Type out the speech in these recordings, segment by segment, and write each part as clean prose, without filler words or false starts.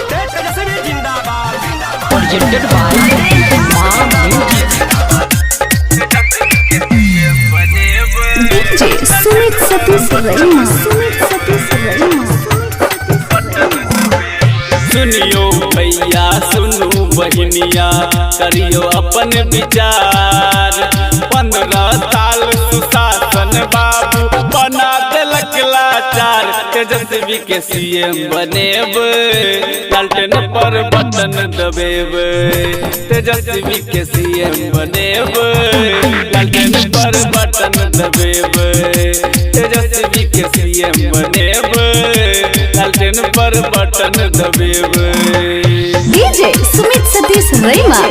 तेजस्वी जिंदाबाद। presented by DJ Sumit Satish Rema, सुनियो भैया सुनो बहनिया करियो अपन विचार। 15 साल सुशासन बाबू बना देलक लाचार। तेजस्वी के सीएम बनेब लालटेन पर बटन दबेब। तेजस्वी के सीएम बनेब लालटेन पर बटन दबेब। तेजस्वी के सीएम बनेब लालटेन पर बटन दबेब। DJ Sumit Satish Rema,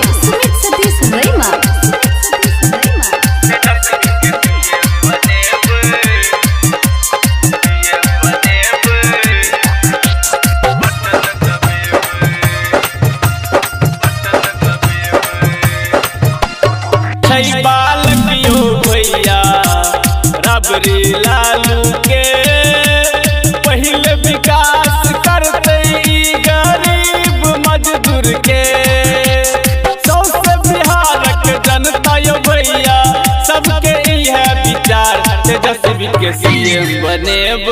बालकियो भैया रबरी लालू के पहले विकास करते गरीब मजदूर के। सबसे बिहारक जनता यो भैया सबके यह विचार। तेजस्वी के सीएम बनेब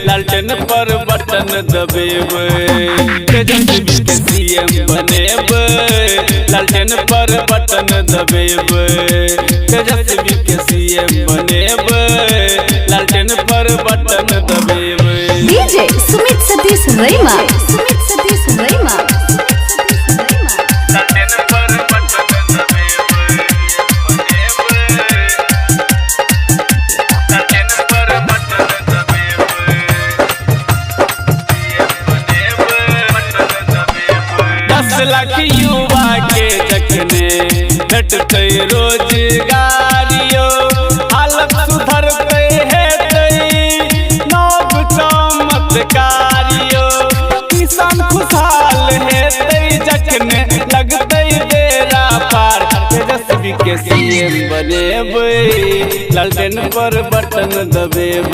लालटेन पर बटन दबेब। तेजस्वी के सीएम बनेब लालटेन पर बटन दबेब। तेजस्वी के सीएम बनेब लालटेन पर बटन दबेब। DJ Sumit Satish Rema, लालटेन पर बटन दबेब। लालटेन पर बटन दबेब। बनेब बटन दबेब। 10 लाख युवा के जखने भेटते रोजगारियो हालत सुधरते हेतै नव चमत्कारियो। किसान खुशहाल हेतै जखने लगते बेरा पार। तेजस्वी के सीएम बनेब लालटेन पर बटन दबेब।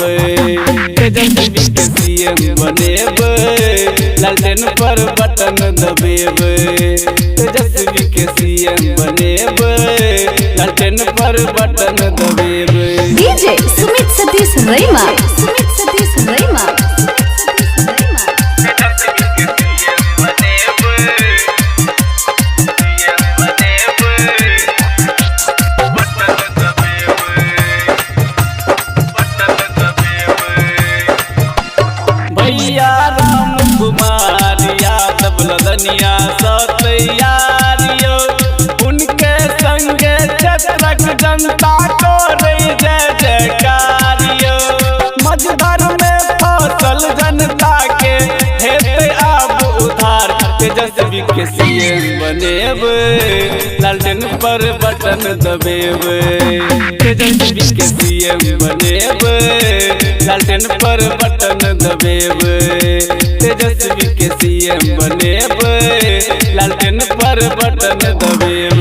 तेजस्वी के सीएम बनेब लालटेन पर बटन दबेब। तेजस्वी के सीएम बनेब लालटेन पर बटन दबेब। DJ Sumit Satish Rema, भैया राम कुमार यादव लदनिया तैयारियो उनके संगे क्षेत्रक जनता को रही जय जयकारियो। मझधर में फसल जनता के हेते अब उधार। तेजस्वी के सीएम बनेब लालटेन पर बटन दबेब। तेजस्वी के सीएम बनेब लालटेन पर बटन दबेब। तेजस्वी के सीएम बनेब लालटेन पर बटन दबेब।